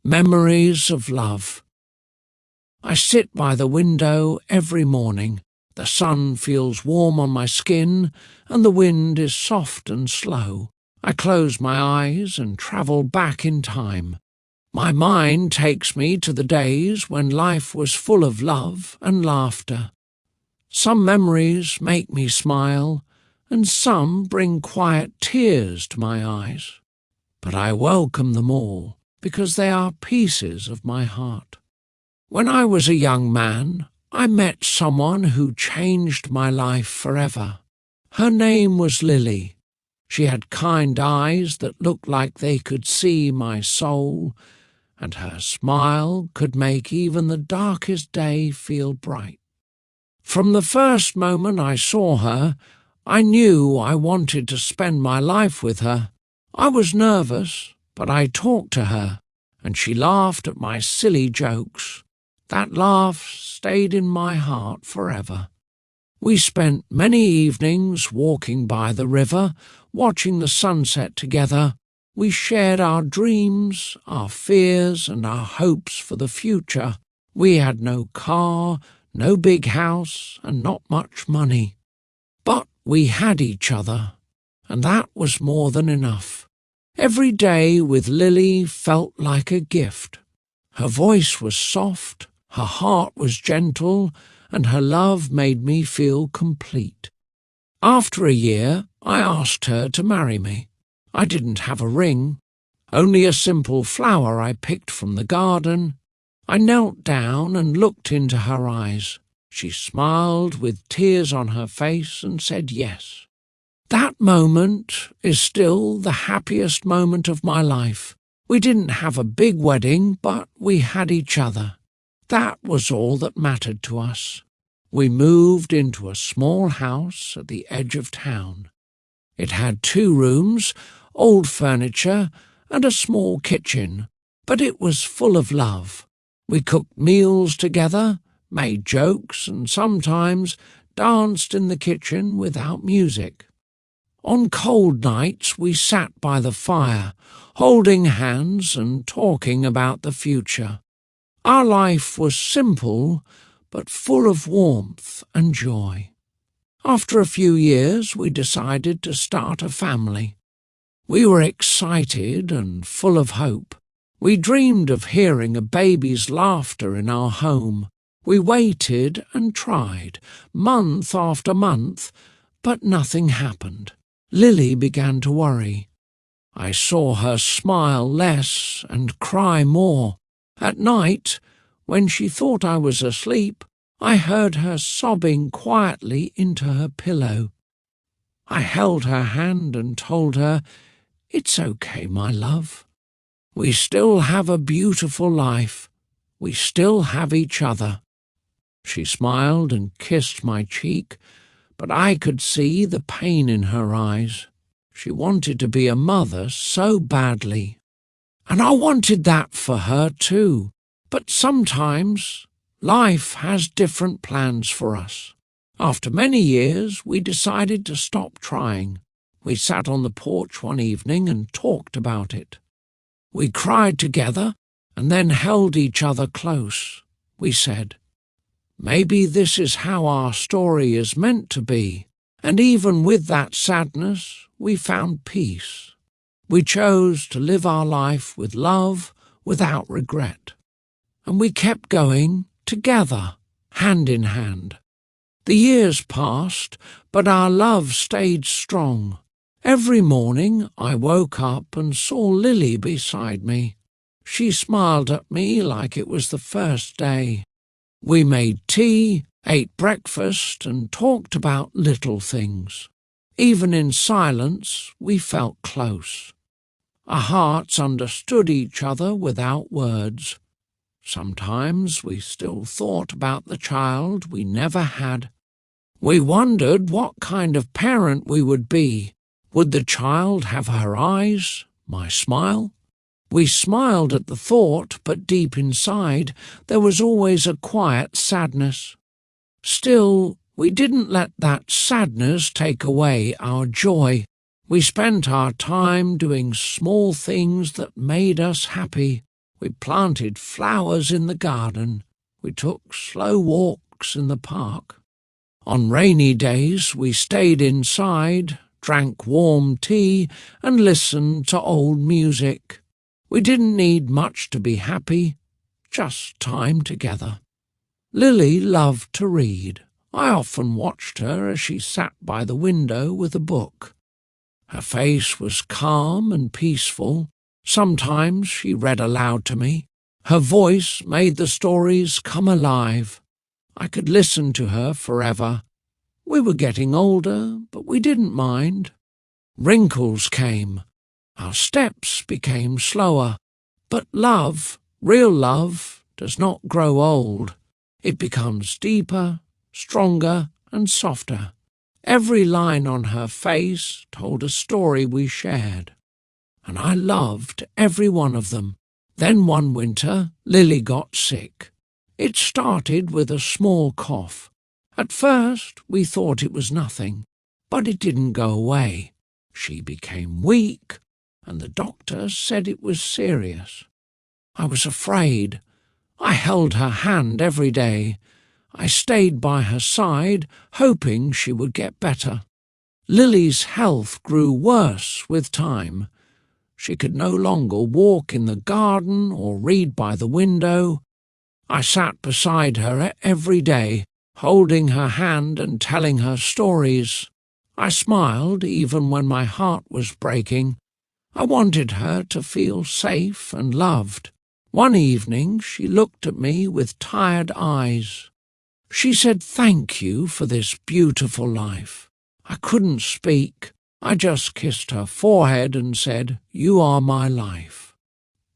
Memories of love. I sit by the window every morning. The sun feels warm on my skin, and the wind is soft and slow. I close my eyes and travel back in time. My mind takes me to the days when life was full of love and laughter. Some memories make me smile, and some bring quiet tears to my eyes. But I welcome them all, because they are pieces of my heart. When I was a young man, I met someone who changed my life forever. Her name was Lily. She had kind eyes that looked like they could see my soul, and her smile could make even the darkest day feel bright. From the first moment I saw her, I knew I wanted to spend my life with her. I was nervous, but I talked to her, and she laughed at my silly jokes. That laugh stayed in my heart forever. We spent many evenings walking by the river, watching the sunset together. We shared our dreams, our fears, and our hopes for the future. We had no car, no big house, and not much money. But we had each other, and that was more than enough. Every day with Lily felt like a gift. Her voice was soft, her heart was gentle, and her love made me feel complete. After a year, I asked her to marry me. I didn't have a ring, only a simple flower I picked from the garden. I knelt down and looked into her eyes. She smiled with tears on her face and said yes. That moment is still the happiest moment of my life. We didn't have a big wedding, but we had each other. That was all that mattered to us. We moved into a small house at the edge of town. It had 2 rooms, old furniture, and a small kitchen, but it was full of love. We cooked meals together, made jokes, and sometimes danced in the kitchen without music. On cold nights we sat by the fire, holding hands and talking about the future. Our life was simple, but full of warmth and joy. After a few years, we decided to start a family. We were excited and full of hope. We dreamed of hearing a baby's laughter in our home. We waited and tried, month after month, but nothing happened. Lily began to worry. I saw her smile less and cry more. At night, when she thought I was asleep, I heard her sobbing quietly into her pillow. I held her hand and told her, "It's okay, my love. We still have a beautiful life. We still have each other." She smiled and kissed my cheek, but I could see the pain in her eyes. She wanted to be a mother so badly. And I wanted that for her too. But sometimes life has different plans for us. After many years, we decided to stop trying. We sat on the porch one evening and talked about it. We cried together and then held each other close. We said, "Maybe this is how our story is meant to be." And even with that sadness, we found peace. We chose to live our life with love, without regret. And we kept going together, hand in hand. The years passed, but our love stayed strong. Every morning I woke up and saw Lily beside me. She smiled at me like it was the first day. We made tea, ate breakfast, and talked about little things. Even in silence, we felt close. Our hearts understood each other without words. Sometimes we still thought about the child we never had. We wondered what kind of parent we would be. Would the child have her eyes, my smile? We smiled at the thought, but deep inside there was always a quiet sadness. Still, we didn't let that sadness take away our joy. We spent our time doing small things that made us happy. We planted flowers in the garden. We took slow walks in the park. On rainy days we stayed inside, drank warm tea and listened to old music. We didn't need much to be happy, just time together. Lily loved to read. I often watched her as she sat by the window with a book. Her face was calm and peaceful. Sometimes she read aloud to me. Her voice made the stories come alive. I could listen to her forever. We were getting older, but we didn't mind. Wrinkles came. Our steps became slower. But love, real love, does not grow old. It becomes deeper, stronger, and softer. Every line on her face told a story we shared, and I loved every one of them. Then one winter, Lily got sick. It started with a small cough. At first, we thought it was nothing, but it didn't go away. She became weak, and the doctor said it was serious. I was afraid. I held her hand every day. I stayed by her side, hoping she would get better. Lily's health grew worse with time. She could no longer walk in the garden or read by the window. I sat beside her every day, holding her hand and telling her stories. I smiled even when my heart was breaking. I wanted her to feel safe and loved. One evening she looked at me with tired eyes. She said, "Thank you for this beautiful life." I couldn't speak. I just kissed her forehead and said, "You are my life."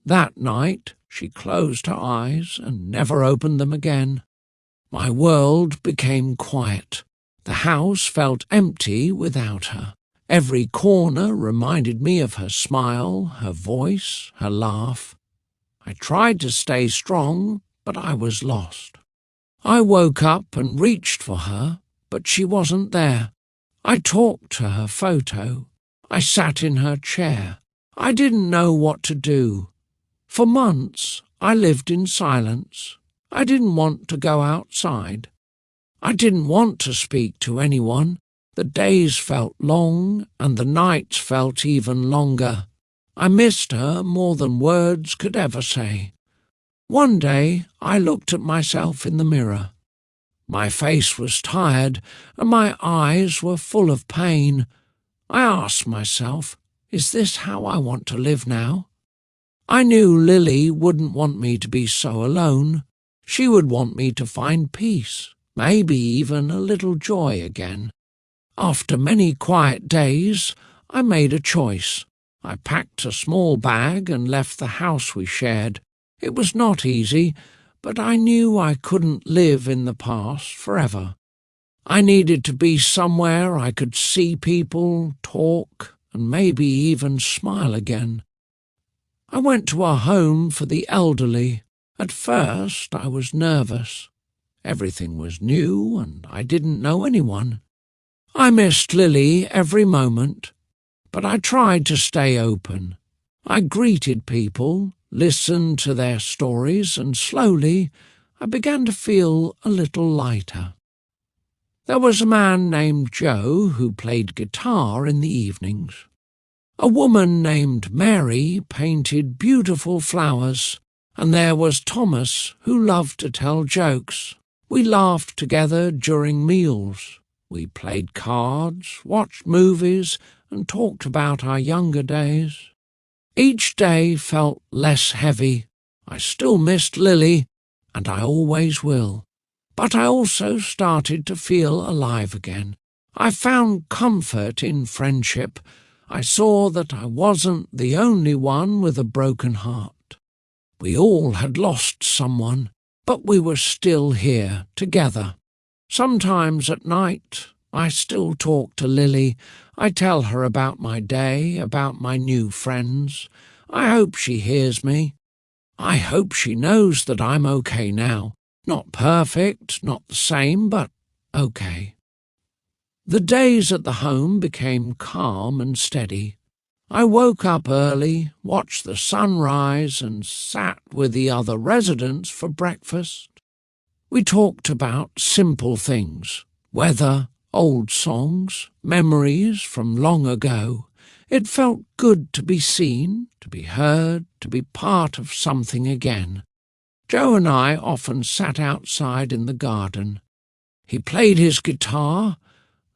That night she closed her eyes and never opened them again. My world became quiet. The house felt empty without her. Every corner reminded me of her smile, her voice, her laugh. I tried to stay strong, but I was lost. I woke up and reached for her, but she wasn't there. I talked to her photo. I sat in her chair. I didn't know what to do. For months, I lived in silence. I didn't want to go outside. I didn't want to speak to anyone. The days felt long, and the nights felt even longer. I missed her more than words could ever say. One day, I looked at myself in the mirror. My face was tired, and my eyes were full of pain. I asked myself, is this how I want to live now? I knew Lily wouldn't want me to be so alone. She would want me to find peace, maybe even a little joy again. After many quiet days, I made a choice. I packed a small bag and left the house we shared. It was not easy, but I knew I couldn't live in the past forever. I needed to be somewhere I could see people, talk, and maybe even smile again. I went to a home for the elderly. At first I was nervous. Everything was new and I didn't know anyone. I missed Lily every moment, but I tried to stay open. I greeted people, listened to their stories, and slowly I began to feel a little lighter. There was a man named Joe who played guitar in the evenings. A woman named Mary painted beautiful flowers, and there was Thomas who loved to tell jokes. We laughed together during meals. We played cards, watched movies, and talked about our younger days. Each day felt less heavy. I still missed Lily, and I always will. But I also started to feel alive again. I found comfort in friendship. I saw that I wasn't the only one with a broken heart. We all had lost someone, but we were still here, together. Sometimes at night, I still talk to Lily. I tell her about my day, about my new friends. I hope she hears me. I hope she knows that I'm okay now. Not perfect, not the same, but okay. The days at the home became calm and steady. I woke up early, watched the sun rise, and sat with the other residents for breakfast. We talked about simple things, weather, old songs, memories from long ago. It felt good to be seen, to be heard, to be part of something again. Joe and I often sat outside in the garden. He played his guitar,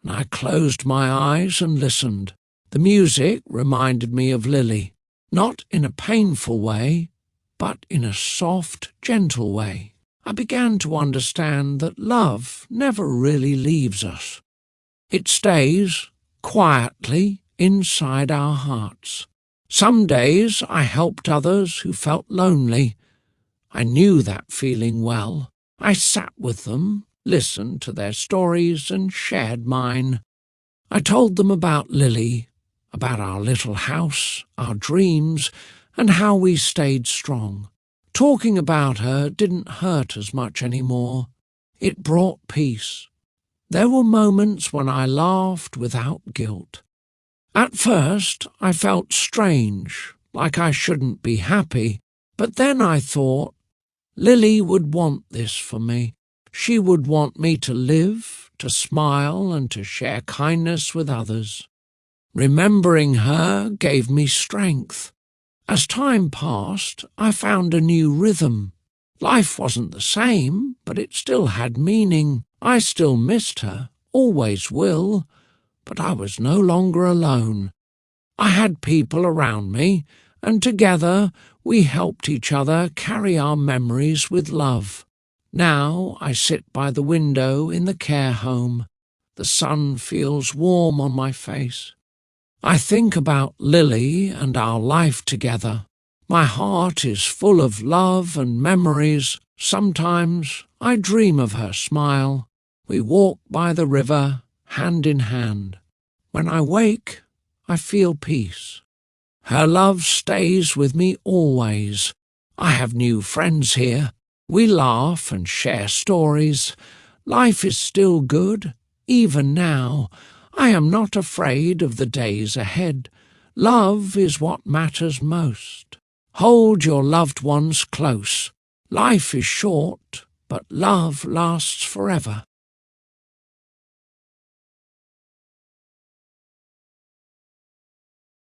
and I closed my eyes and listened. The music reminded me of Lily, not in a painful way, but in a soft, gentle way. I began to understand that love never really leaves us. It stays, quietly, inside our hearts. Some days I helped others who felt lonely. I knew that feeling well. I sat with them, listened to their stories, and shared mine. I told them about Lily, about our little house, our dreams, and how we stayed strong. Talking about her didn't hurt as much anymore. It brought peace. There were moments when I laughed without guilt. At first, I felt strange, like I shouldn't be happy, but then I thought, Lily would want this for me. She would want me to live, to smile, and to share kindness with others. Remembering her gave me strength. As time passed, I found a new rhythm. Life wasn't the same, but it still had meaning. I still missed her, always will, but I was no longer alone. I had people around me, and together we helped each other carry our memories with love. Now I sit by the window in the care home. The sun feels warm on my face. I think about Lily and our life together. My heart is full of love and memories. Sometimes I dream of her smile. We walk by the river, hand in hand. When I wake, I feel peace. Her love stays with me always. I have new friends here. We laugh and share stories. Life is still good, even now. I am not afraid of the days ahead. Love is what matters most. Hold your loved ones close. Life is short, but love lasts forever.